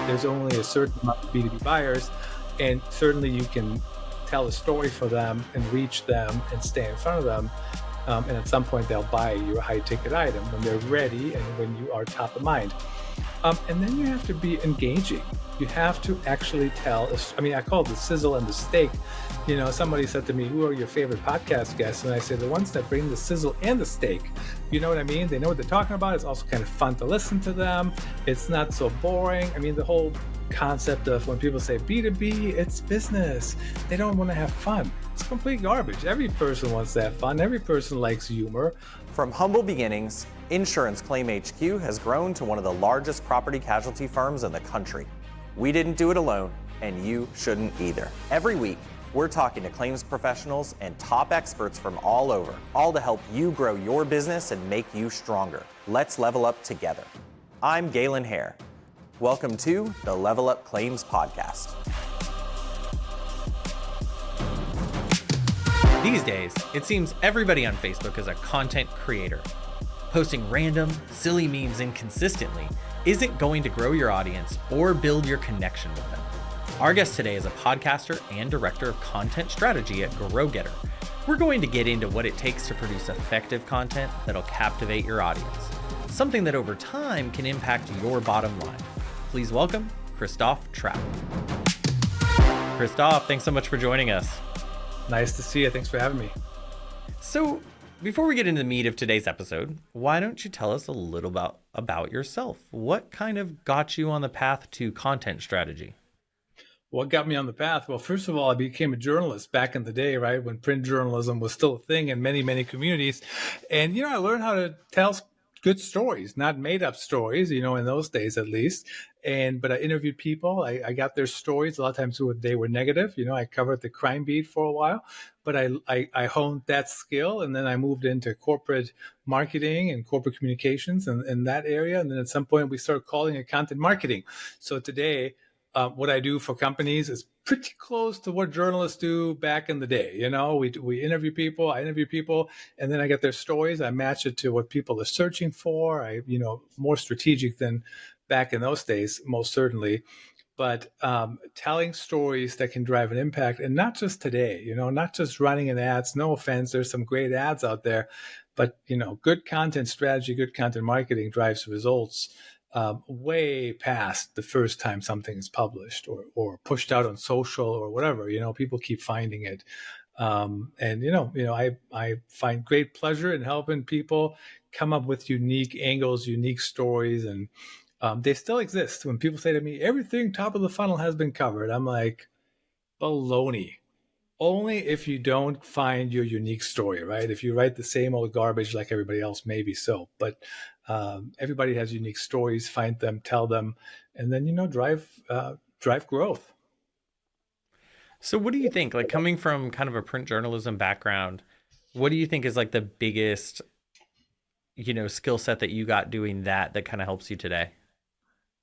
there's only a certain amount of B2B buyers, and certainly you can tell a story for them and reach them and stay in front of them. And at some point they'll buy your high ticket item when they're ready and when you are top of mind. And then you have to be engaging. You have to actually tell, I call it the sizzle and the steak. Somebody said to me, who are your favorite podcast guests? And I said, the ones that bring the sizzle and the steak. You know what I mean? They know what they're talking about. It's also kind of fun to listen to them. It's not so boring. The whole concept of when people say B2B, it's business. They don't want to have fun. It's complete garbage. Every person wants to have fun. Every person likes humor. From humble beginnings, Insurance Claim HQ has grown to one of the largest property casualty firms in the country. We didn't do it alone, and you shouldn't either. Every week, we're talking to claims professionals and top experts from all over, all to help you grow your business and make you stronger. Let's level up together. I'm Galen Hair. Welcome to the Level Up Claims Podcast. These days, it seems everybody on Facebook is a content creator. Posting random, silly memes inconsistently isn't going to grow your audience or build your connection with them. Our guest today is a podcaster and director of content strategy at GrowGetter. We're going to get into what it takes to produce effective content that'll captivate your audience, something that over time can impact your bottom line. Please welcome Christoph Trapp. Christoph, thanks so much for joining us. Nice to see you. Thanks for having me. So before we get into the meat of today's episode, why don't you tell us a little about yourself? What kind of got you on the path to content strategy? What got me on the path? Well, first of all, I became a journalist back in the day, right? When print journalism was still a thing in many, many communities. And, I learned how to tell good stories, not made up stories, in those days at least. But I interviewed people. I got their stories. A lot of times they were negative. I covered the crime beat for a while, but I honed that skill. And then I moved into corporate marketing and corporate communications in that area. And then at some point we started calling it content marketing. So today, what I do for companies is pretty close to what journalists do back in the day. We interview people, I interview people, and then I get their stories. I match it to what people are searching for. More strategic than back in those days, most certainly. But telling stories that can drive an impact, and not just today, not just running an ads. No offense, there's some great ads out there, but good content strategy, good content marketing drives results way past the first time something is published or pushed out on social or whatever. People keep finding it. I find great pleasure in helping people come up with unique angles, unique stories, and they still exist. When people say to me, everything top of the funnel has been covered, I'm like, baloney. Only if you don't find your unique story, right? If you write the same old garbage like everybody else, maybe so. But everybody has unique stories. Find them, tell them, and then drive growth. So, what do you think? Like, coming from kind of a print journalism background, what do you think is like the biggest, skill set that you got doing that kind of helps you today?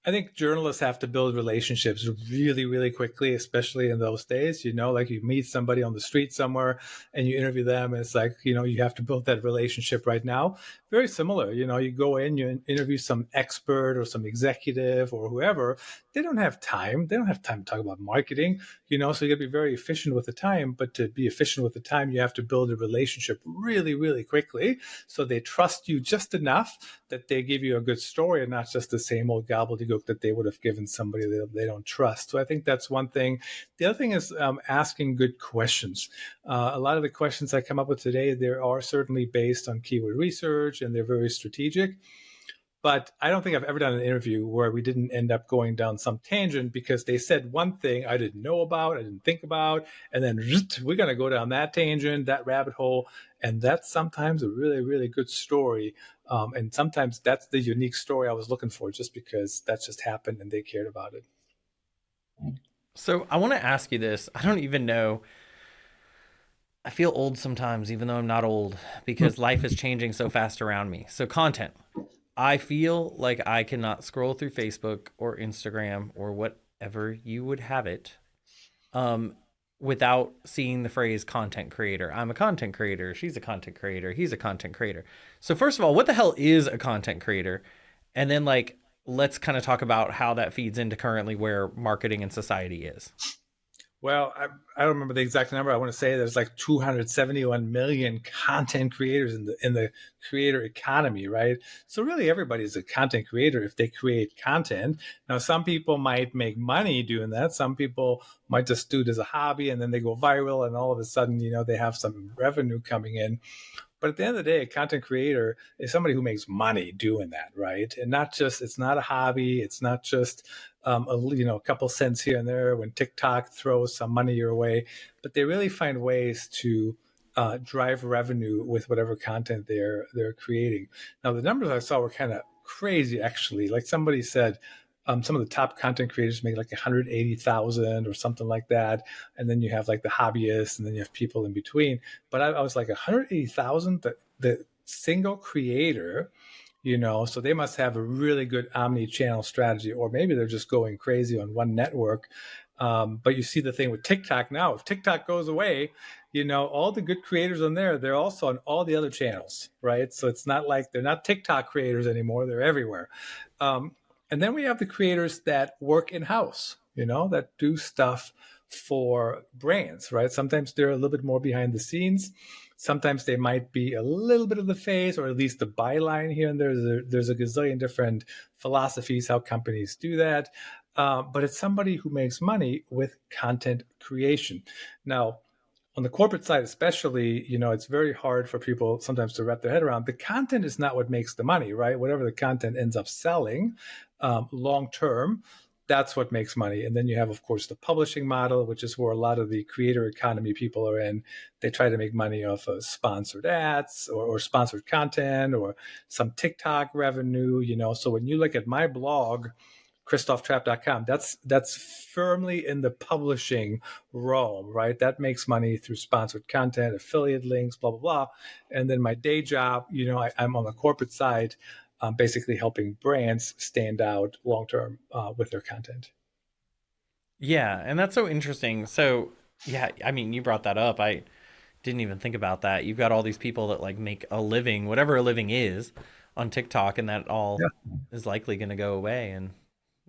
I think journalists have to build relationships really, really quickly, especially in those days. Like you meet somebody on the street somewhere and you interview them. And it's like, you have to build that relationship right now. Very similar. You go in, you interview some expert or some executive or whoever. They don't have time. They don't have time to talk about marketing, so you got to be very efficient with the time. But to be efficient with the time, you have to build a relationship really, really quickly. So they trust you just enough that they give you a good story and not just the same old gobbledygook that they would have given somebody that they don't trust. So I think that's one thing. The other thing is asking good questions. A lot of the questions I come up with today, there are certainly based on keyword research and they're very strategic. But I don't think I've ever done an interview where we didn't end up going down some tangent because they said one thing I didn't know about, I didn't think about, and then we're going to go down that tangent, that rabbit hole. And that's sometimes a really, really good story. And sometimes that's the unique story I was looking for just because that just happened and they cared about it. So I want to ask you this. I don't even know. I feel old sometimes, even though I'm not old, because life is changing so fast around me. So content. I feel like I cannot scroll through Facebook or Instagram or whatever you would have it without seeing the phrase content creator. I'm a content creator. She's a content creator. He's a content creator. So first of all, what the hell is a content creator? And then let's kind of talk about how that feeds into currently where marketing and society is. Well, I don't remember the exact number. I want to say there's like 271 million content creators in the creator economy, right? So really everybody's a content creator if they create content. Now, some people might make money doing that. Some people might just do it as a hobby and then they go viral and all of a sudden, they have some revenue coming in. But at the end of the day, a content creator is somebody who makes money doing that, right? And it's not a hobby. It's not just a couple cents here and there when TikTok throws some money your way, but they really find ways to drive revenue with whatever content they're creating. Now, the numbers I saw were kind of crazy, actually. Like somebody said, some of the top content creators make like 180,000 or something like that. And then you have like the hobbyists and then you have people in between. But I was like 180,000, the single creator, so they must have a really good omni-channel strategy, or maybe they're just going crazy on one network. But you see the thing with TikTok now, if TikTok goes away, all the good creators on there, they're also on all the other channels, right? So it's not like they're not TikTok creators anymore. They're everywhere. And then we have the creators that work in-house, that do stuff for brands, right? Sometimes they're a little bit more behind the scenes. Sometimes they might be a little bit of the face, or at least the byline here and there. There's a gazillion different philosophies how companies do that. But it's somebody who makes money with content creation. Now, on the corporate side especially, it's very hard for people sometimes to wrap their head around. The content is not what makes the money, right? Whatever the content ends up selling long term, that's what makes money. And then you have, of course, the publishing model, which is where a lot of the creator economy people are in. They try to make money off of sponsored ads or sponsored content or some TikTok revenue, So when you look at my blog, ChristopHTrapp.com, that's firmly in the publishing realm, right? That makes money through sponsored content, affiliate links, blah, blah, blah. And then my day job, I'm on the corporate side, basically helping brands stand out long-term with their content. Yeah, and that's so interesting. So, yeah, I mean, you brought that up. I didn't even think about that. You've got all these people that like make a living, whatever a living is, on TikTok, and that all is likely going to go away. And,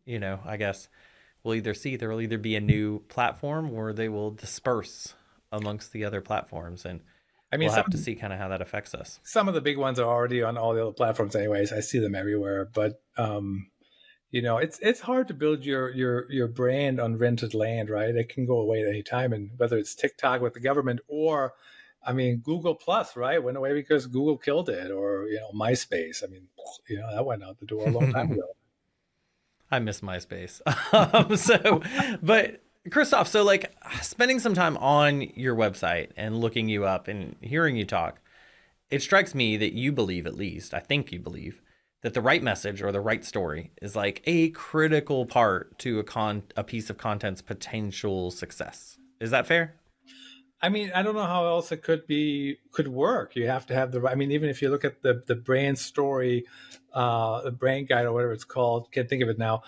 I guess we'll either see there will either be a new platform or they will disperse amongst the other platforms. And we'll have to see kind of how that affects us. Some of the big ones are already on all the other platforms anyways. I see them everywhere, but it's hard to build your brand on rented land, right? It can go away at any time. And whether it's TikTok with the government or, Google Plus, right? Went away because Google killed it, or, MySpace. That went out the door a long time ago. I miss MySpace. But Christoph, so like spending some time on your website and looking you up and hearing you talk, it strikes me that you believe, at least, I think you believe, that the right message or the right story is like a critical part to a piece of content's potential success. Is that fair? I don't know how else it could work. You have to have even if you look at the brand story, the brand guide or whatever it's called, can't think of it now.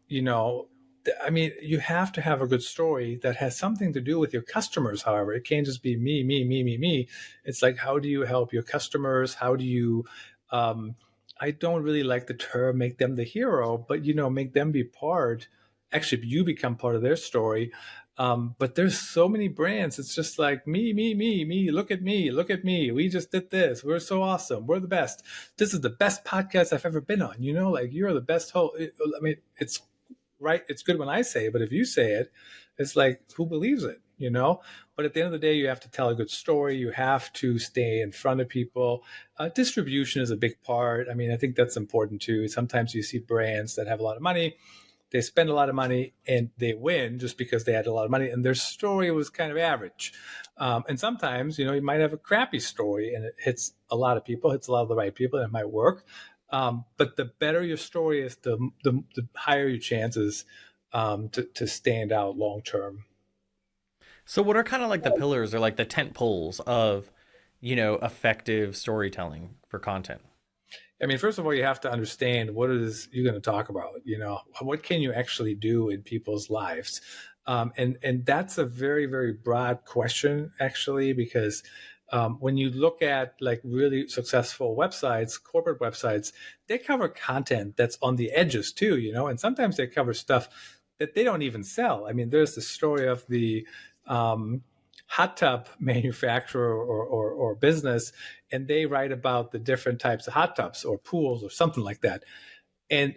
You have to have a good story that has something to do with your customers. However, it can't just be me, me, me, me, me. It's like, how do you help your customers? How do you, I don't really like the term, make them the hero, but, make them be part. Actually, you become part of their story. But there's so many brands. It's just like me, me, me, me. Look at me. Look at me. We just did this. We're so awesome. We're the best. This is the best podcast I've ever been on. Like you're the best host. It's right. It's good when I say it, but if you say it, it's like, who believes it? But at the end of the day, you have to tell a good story. You have to stay in front of people. Distribution is a big part. I think that's important too. Sometimes you see brands that have a lot of money. They spend a lot of money and they win just because they had a lot of money and their story was kind of average. And sometimes, you might have a crappy story and it hits a lot of people, hits a lot of the right people, and it might work. But the better your story is, the higher your chances to stand out long term. So what are kind of like the pillars or like the tent poles of, effective storytelling for content? First of all, you have to understand what it is you're going to talk about. What can you actually do in people's lives? And that's a very, very broad question, actually, because When you look at like really successful websites, corporate websites, they cover content that's on the edges too, and sometimes they cover stuff that they don't even sell. I mean, there's the story of the hot tub manufacturer or business, and they write about the different types of hot tubs or pools or something like that. And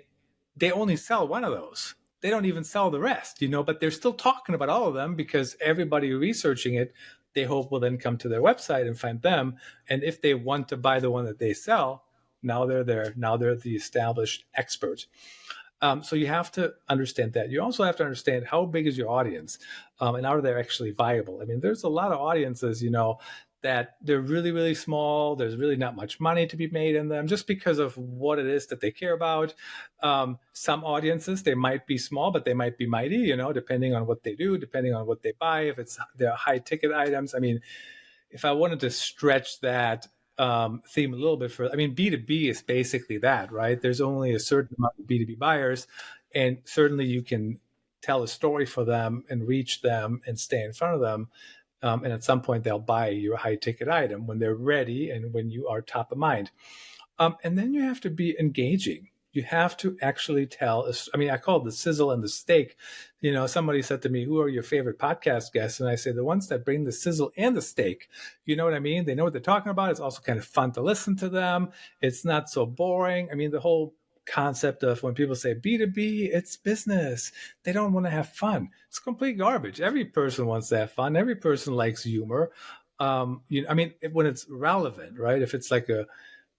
they only sell one of those. They don't even sell the rest, but they're still talking about all of them because everybody researching it, they hope will then come to their website and find them. And if they want to buy the one that they sell, now they're there. Now they're the established expert. So you have to understand that. You also have to understand how big is your audience, and are they actually viable? I mean, there's a lot of audiences, that they're really, really small. There's really not much money to be made in them just because of what it is that they care about. Some audiences, they might be small, but they might be mighty, depending on what they do, depending on what they buy, if it's their high ticket items. I mean, if I wanted to stretch that theme a little bit further, I mean, B2B is basically that, right? There's only a certain amount of B2B buyers, and certainly you can tell a story for them and reach them and stay in front of them. And at some point, they'll buy your high ticket item when they're ready and when you are top of mind. And then you have to be engaging. You have to actually tell. I mean, I call it the sizzle and the steak. Somebody said to me, "Who are your favorite podcast guests?" And I say, the ones that bring the sizzle and the steak. You know what I mean? They know what they're talking about. It's also kind of fun to listen to them. It's not so boring. I mean, the whole concept of when people say B2B, it's business. They don't want to have fun. It's complete garbage. Every person wants to have fun. Every person likes humor. I mean, when it's relevant, right? If it's like a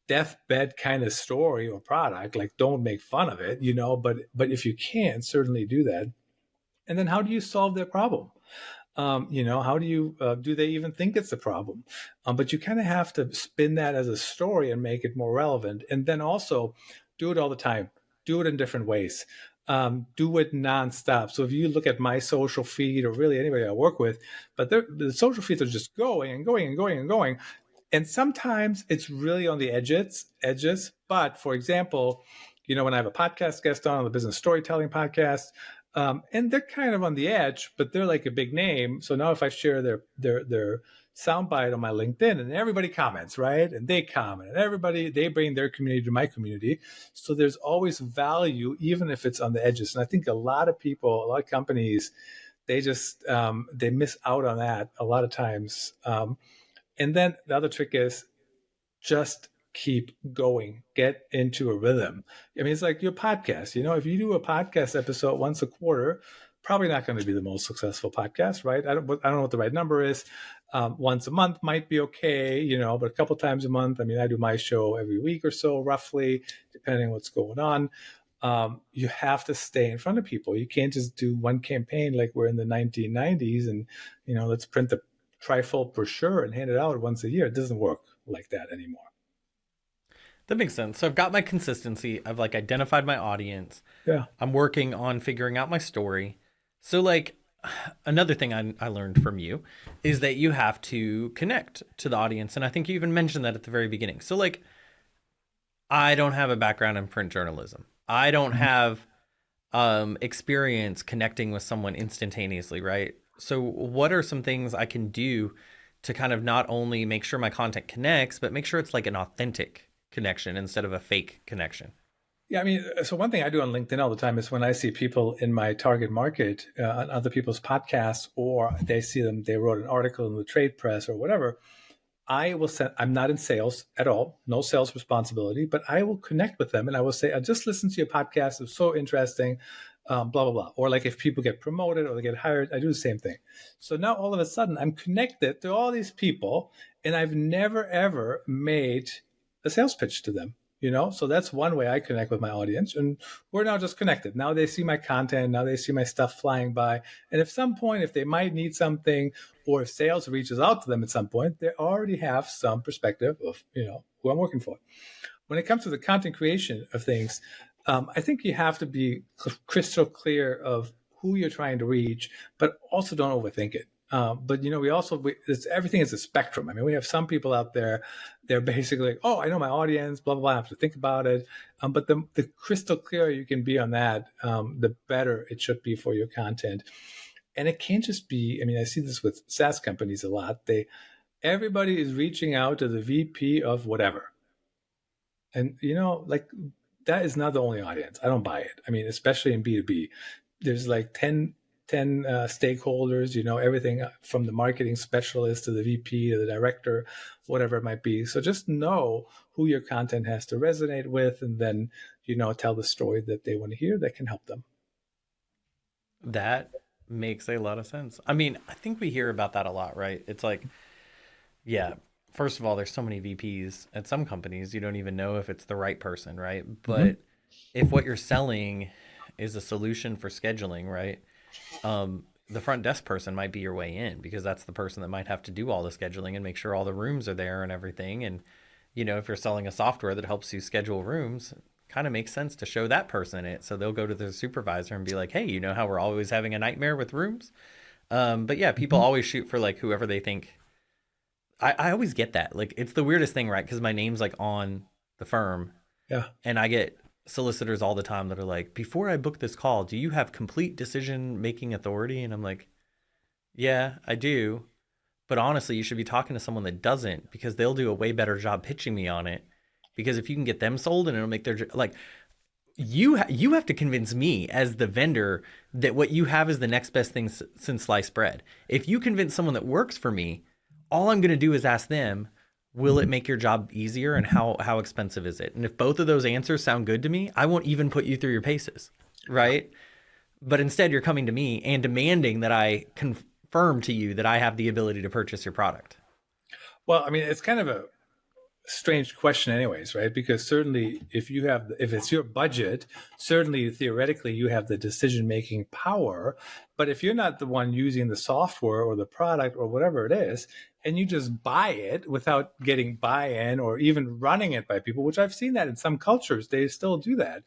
deathbed kind of story or product, like don't make fun of it, but if you can, certainly do that. And then how do you solve their problem? How do you, do they even think it's a problem? But you kind of have to spin that as a story and make it more relevant. And then also do it all the time, do it in different ways, do it nonstop. So if you look at my social feed or really anybody I work with, but the social feeds are just going and going and going and going. And sometimes it's really on the edges. But for example, when I have a podcast guest on the business storytelling podcast, and they're kind of on the edge, but they're like a big name. So now if I share their soundbite on my LinkedIn and everybody comments, right? And they comment and they bring their community to my community. So there's always value, even if it's on the edges. And I think a lot of people, a lot of companies, they just, they miss out on that a lot of times. And then the other trick is just keep going, get into a rhythm. I mean, it's like your podcast, if you do a podcast episode once a quarter, probably not going to be the most successful podcast, right? I don't know what the right number is. Once a month might be okay, but a couple times a month. I mean, I do my show every week or so, roughly, depending on what's going on. You have to stay in front of people. You can't just do one campaign like we're in the 1990s and, let's print the trifold brochure and hand it out once a year. It doesn't work like that anymore. That makes sense. So I've got my consistency. I've like identified my audience. Yeah. I'm working on figuring out my story. So like another thing I learned from you is that you have to connect to the audience. And I think you even mentioned that at the very beginning. So like, I don't have a background in print journalism. I don't have experience connecting with someone instantaneously, right? So what are some things I can do to kind of not only make sure my content connects, but make sure it's like an authentic connection instead of a fake connection? Yeah, I mean, so one thing I do on LinkedIn all the time is when I see people in my target market on other people's podcasts, or they see them, they wrote an article in the trade press or whatever, I will send, I'm not in sales at all, no sales responsibility, but I will connect with them and I will say, I just listened to your podcast. It was so interesting, blah, blah, blah. Or like if people get promoted or they get hired, I do the same thing. So now all of a sudden I'm connected to all these people and I've never, ever made a sales pitch to them. So that's one way I connect with my audience, and we're now just connected. Now they see my content, now they see my stuff flying by. And at some point, if they might need something, or if sales reaches out to them at some point, they already have some perspective of, who I'm working for. When it comes to the content creation of things, I think you have to be crystal clear of who you're trying to reach, but also don't overthink it. But everything is a spectrum. I mean, we have some people out there, they're basically like, oh, I know my audience, blah, blah, blah, I have to think about it. But the crystal clearer you can be on that, the better it should be for your content. And it can't just be, I mean, I see this with SaaS companies a lot. They Everybody is reaching out to the VP of whatever. And, like that is not the only audience. I don't buy it. I mean, especially in B2B, there's like 10 stakeholders, everything from the marketing specialist to the VP to the director, whatever it might be. So just know who your content has to resonate with, and then, tell the story that they want to hear that can help them. That makes a lot of sense. I mean, I think we hear about that a lot, right? It's like, yeah, first of all, there's so many VPs at some companies, you don't even know if it's the right person, right? Mm-hmm. But if what you're selling is a solution for scheduling, right? The front desk person might be your way in, because that's the person that might have to do all the scheduling and make sure all the rooms are there and everything. And, if you're selling a software that helps you schedule rooms, kind of makes sense to show that person it. So they'll go to their supervisor and be like, hey, you know how we're always having a nightmare with rooms? But yeah, people Mm-hmm. always shoot for like whoever they think. I always get that. Like, it's the weirdest thing, right? Because my name's like on the firm, Yeah. and I get solicitors all the time that are like, before I book this call, do you have complete decision making authority? And I'm like, yeah, I do. But honestly, you should be talking to someone that doesn't, because they'll do a way better job pitching me on it. Because if you can get them sold, and it'll make their, like, you have to convince me as the vendor that what you have is the next best thing since sliced bread. If you convince someone that works for me, all I'm going to do is ask them, will it make your job easier, and how expensive is it? And if both of those answers sound good to me, I won't even put you through your paces, right? But instead, you're coming to me and demanding that I confirm to you that I have the ability to purchase your product. Well, I mean, it's kind of a strange question anyways, right? Because certainly if it's your budget, certainly theoretically you have the decision making power. But if you're not the one using the software or the product or whatever it is, and you just buy it without getting buy-in or even running it by people, which I've seen that in some cultures, they still do that.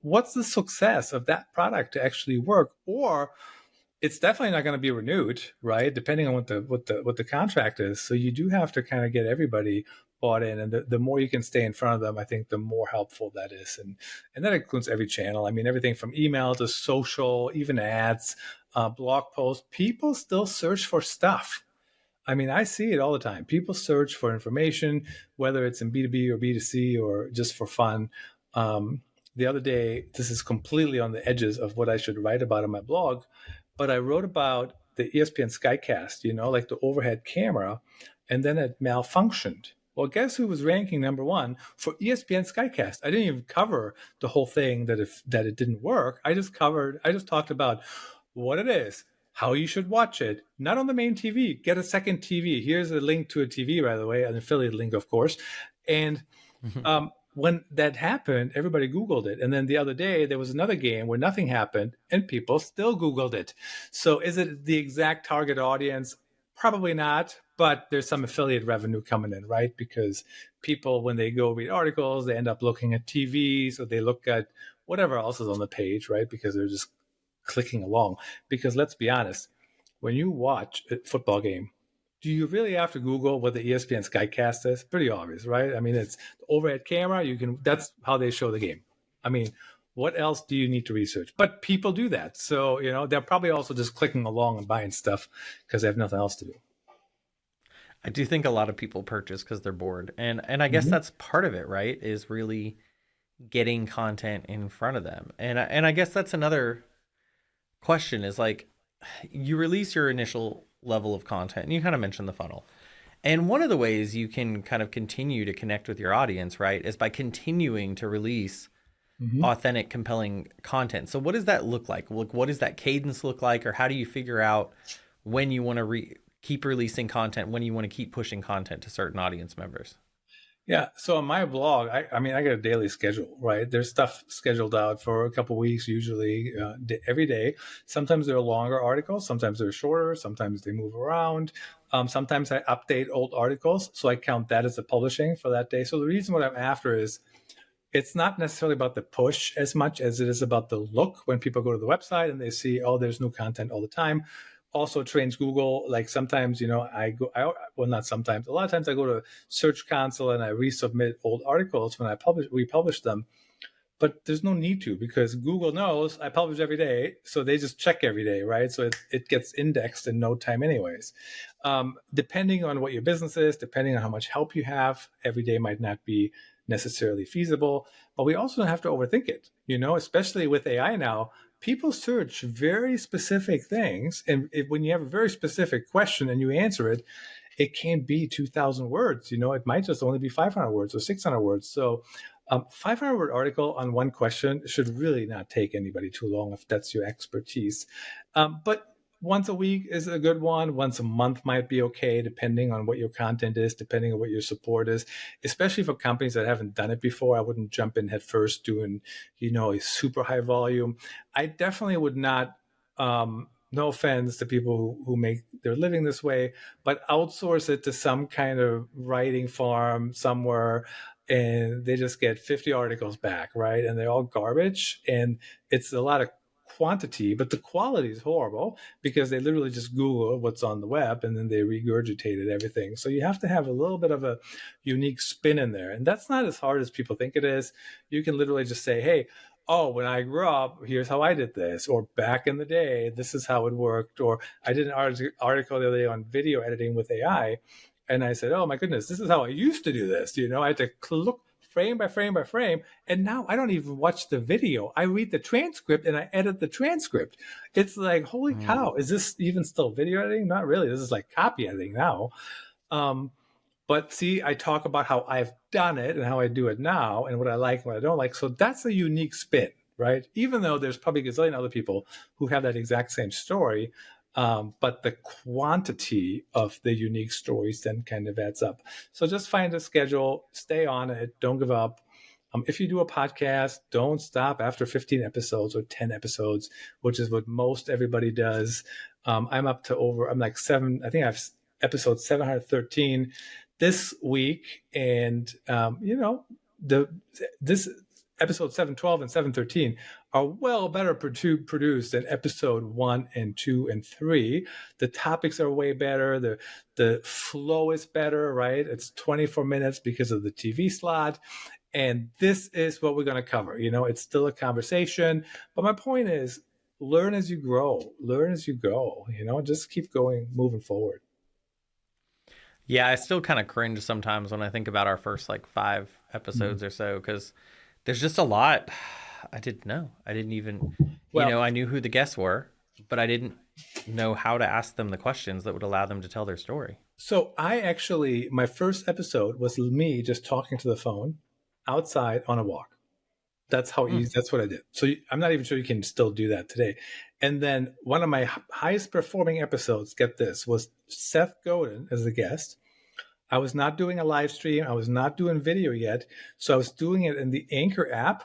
What's the success of that product to actually work? Or it's definitely not going to be renewed, right? Depending on what the contract is. So you do have to kind of get everybody bought in, and the more you can stay in front of them, I think the more helpful that is, and that includes every channel. I mean, everything from email to social, even ads, blog posts. People still search for stuff. I mean, I see it all the time. People search for information, whether it's in B2B or B2C or just for fun. The other day, this is completely on the edges of what I should write about in my blog, but I wrote about the ESPN Skycast, like the overhead camera, and then it malfunctioned. Well, guess who was ranking number one for ESPN Skycast? I didn't even cover the whole thing that it didn't work. I just talked about what it is, how you should watch it, not on the main TV. Get a second TV. Here's a link to a TV, by the way, an affiliate link, of course. And when that happened, everybody Googled it. And then the other day, there was another game where nothing happened and people still Googled it. So is it the exact target audience? Probably not, but there's some affiliate revenue coming in, right? Because people, when they go read articles, they end up looking at TVs, or they look at whatever else is on the page, right? Because they're just clicking along. Because let's be honest, when you watch a football game, do you really have to Google what the ESPN Skycast is? Pretty obvious, right? I mean, it's the overhead camera. That's how they show the game. I mean, what else do you need to research? But people do that. So, they're probably also just clicking along and buying stuff because they have nothing else to do. I do think a lot of people purchase because they're bored. And I guess that's part of it, right? Is really getting content in front of them. And I guess that's another question, is like, you release your initial level of content, and you kind of mentioned the funnel. And one of the ways you can kind of continue to connect with your audience, right, is by continuing to release authentic, compelling content. So what does that look like? What does that cadence look like? Or how do you figure out when you want to keep releasing content, when you want to keep pushing content to certain audience members? Yeah. So on my blog, I mean, I got a daily schedule, right? There's stuff scheduled out for a couple of weeks, usually every day. Sometimes they're longer articles. Sometimes they're shorter. Sometimes they move around. Sometimes I update old articles. So I count that as the publishing for that day. So the reason what I'm after is, it's not necessarily about the push as much as it is about the look when people go to the website and they see, oh, there's new content all the time. Also trains Google. Like sometimes, not sometimes, a lot of times I go to Search Console and I resubmit old articles when we publish them. but there's no need to, because Google knows I publish every day, so they just check every day, right? So it gets indexed in no time anyways. Depending on what your business is, depending on how much help you have, every day might not be necessarily feasible, but we also don't have to overthink it, especially with AI now. People search very specific things, and when you have a very specific question and you answer it, it can't be 2,000 words. It might just only be 500 words or 600 words. So 500-word article on one question should really not take anybody too long if that's your expertise. But once a week is a good one. Once a month might be okay, depending on what your content is, depending on what your support is, especially for companies that haven't done it before. I wouldn't jump in head first doing, a super high volume. I definitely would not, no offense to people who make their living this way, but outsource it to some kind of writing farm somewhere, and they just get 50 articles back, right? And they're all garbage, and it's a lot of quantity, but the quality is horrible because they literally just Google what's on the web and then they regurgitated everything. So you have to have a little bit of a unique spin in there. And that's not as hard as people think it is. You can literally just say, hey, oh, when I grew up, here's how I did this. Or back in the day, this is how it worked. Or I did an article the other day on video editing with AI. And I said, oh my goodness, this is how I used to do this. I had to look frame by frame by frame. And now I don't even watch the video. I read the transcript and I edit the transcript. It's like, holy cow, is this even still video editing? Not really. This is like copy editing now. But see, I talk about how I've done it and how I do it now and what I like and what I don't like. So that's a unique spin, right? Even though there's probably a gazillion other people who have that exact same story. But the quantity of the unique stories then kind of adds up. So just find a schedule, stay on it, don't give up. If you do a podcast, don't stop after 15 episodes or 10 episodes, which is what most everybody does. I'm up to I'm like I think I have episode 713 this week. And, this episode 712 and 713 are well better produced than episode 1 and 2 and 3. The topics are way better. The flow is better, right? It's 24 minutes because of the TV slot. And this is what we're going to cover. It's still a conversation. But my point is, learn as you grow. Learn as you go. Just keep going, moving forward. Yeah, I still kind of cringe sometimes when I think about our first 5 episodes or so, because there's just a lot I didn't know. I didn't even, I knew who the guests were, but I didn't know how to ask them the questions that would allow them to tell their story. So my first episode was me just talking to the phone outside on a walk. That's how easy, that's what I did. So I'm not even sure you can still do that today. And then one of my highest performing episodes, get this, was Seth Godin as a guest. I was not doing a live stream. I was not doing video yet. So I was doing it in the Anchor app.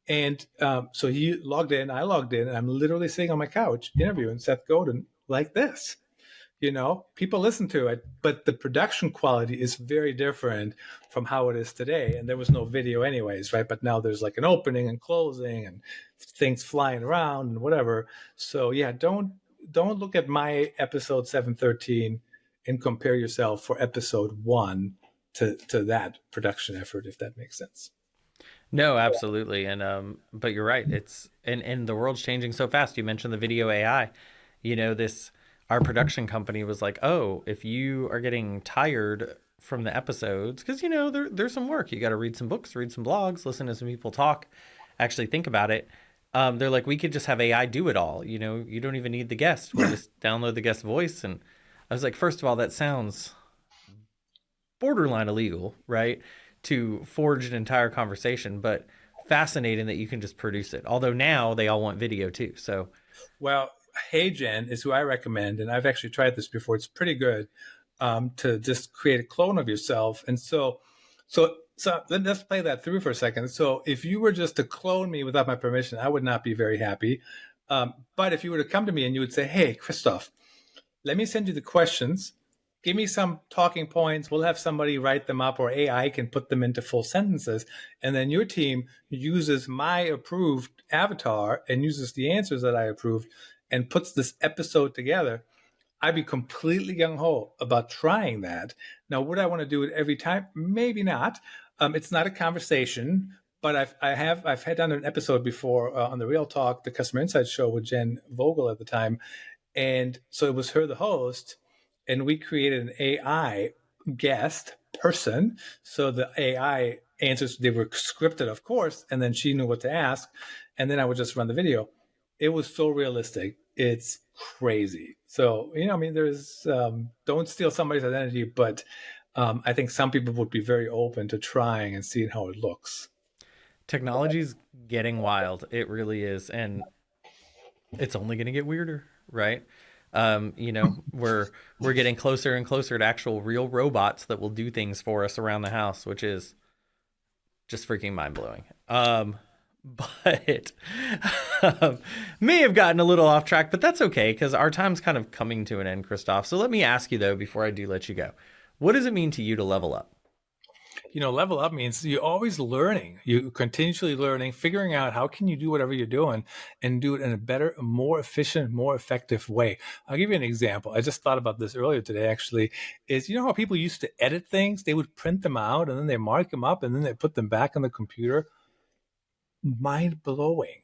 And so he logged in, I logged in, and I'm literally sitting on my couch interviewing Seth Godin like this. People listen to it, but the production quality is very different from how it is today. And there was no video anyways, right? But now there's like an opening and closing and things flying around and whatever. So yeah, don't look at my episode 713 and compare yourself for episode 1 to that production effort, if that makes sense. No, absolutely. And but you're right. It's and the world's changing so fast. You mentioned the video AI. Our production company was like, oh, if you are getting tired from the episodes, because there's some work. You got to read some books, read some blogs, listen to some people talk, actually think about it. They're like, we could just have AI do it all. You don't even need the guest. We'll just download the guest voice. And I was like, first of all, that sounds borderline illegal, right? To forge an entire conversation, but fascinating that you can just produce it. Although now they all want video too. So, well, HeyGen is who I recommend, and I've actually tried this before. It's pretty good to just create a clone of yourself. And so let's play that through for a second. So if you were just to clone me without my permission, I would not be very happy. But if you were to come to me and you would say, hey, Christoph, let me send you the questions. Give me some talking points. We'll have somebody write them up, or AI can put them into full sentences. And then your team uses my approved avatar and uses the answers that I approved and puts this episode together. I'd be completely gung-ho about trying that. Now, would I want to do it every time? Maybe not. It's not a conversation, But I've had done an episode before on the Real Talk, the Customer Insights show with Jen Vogel at the time. And so it was her, the host, and we created an AI guest person. So the AI answers, they were scripted, of course, and then she knew what to ask. And then I would just run the video. It was so realistic. It's crazy. So, I mean, there's, don't steal somebody's identity, but I think some people would be very open to trying and seeing how it looks. Technology's getting wild. It really is. And it's only going to get weirder, right? We're getting closer and closer to actual real robots that will do things for us around the house, which is just freaking mind blowing. But may have gotten a little off track, but that's okay because our time's kind of coming to an end, Christoph. So let me ask you though, before I do let you go, what does it mean to you to level up? Level up means you're always learning. You're continuously learning, figuring out how can you do whatever you're doing and do it in a better, more efficient, more effective way. I'll give you an example. I just thought about this earlier today, actually, is how people used to edit things? They would print them out and then they mark them up and then they put them back on the computer. Mind blowing.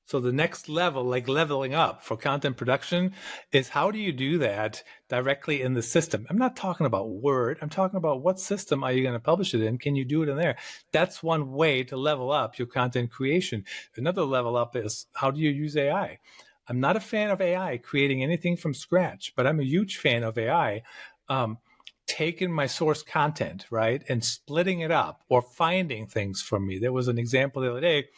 So the next level, like leveling up for content production, is how do you do that directly in the system? I'm not talking about Word. I'm talking about what system are you going to publish it in? Can you do it in there? That's one way to level up your content creation. Another level up is how do you use AI? I'm not a fan of AI creating anything from scratch, but I'm a huge fan of AI taking my source content, right, and splitting it up or finding things from me. There was an example the other day.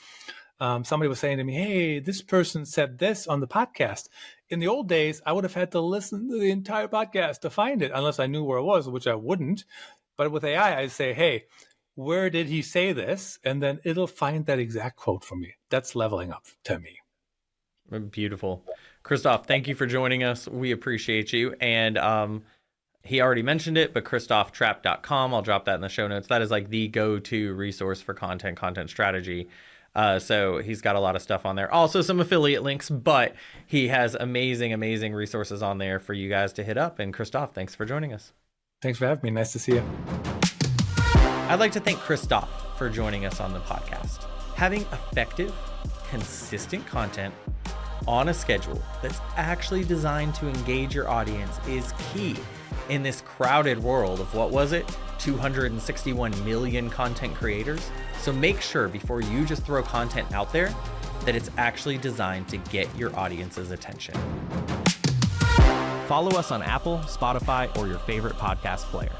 Somebody was saying to me, hey, this person said this on the podcast. In the old days, I would have had to listen to the entire podcast to find it, unless I knew where it was, which I wouldn't. But with AI, I say, hey, where did he say this? And then it'll find that exact quote for me. That's leveling up to me. Beautiful. Christoph, thank you for joining us. We appreciate you. And he already mentioned it, but ChristopHTrapp.com, I'll drop that in the show notes. That is like the go-to resource for content strategy. So he's got a lot of stuff on there. Also some affiliate links, but he has amazing, amazing resources on there for you guys to hit up. And Christoph, thanks for joining us. Thanks for having me. Nice to see you. I'd like to thank Christoph for joining us on the podcast. Having effective, consistent content on a schedule that's actually designed to engage your audience is key in this crowded world of, 261 million content creators. So make sure before you just throw content out there that it's actually designed to get your audience's attention. Follow us on Apple, Spotify, or your favorite podcast player.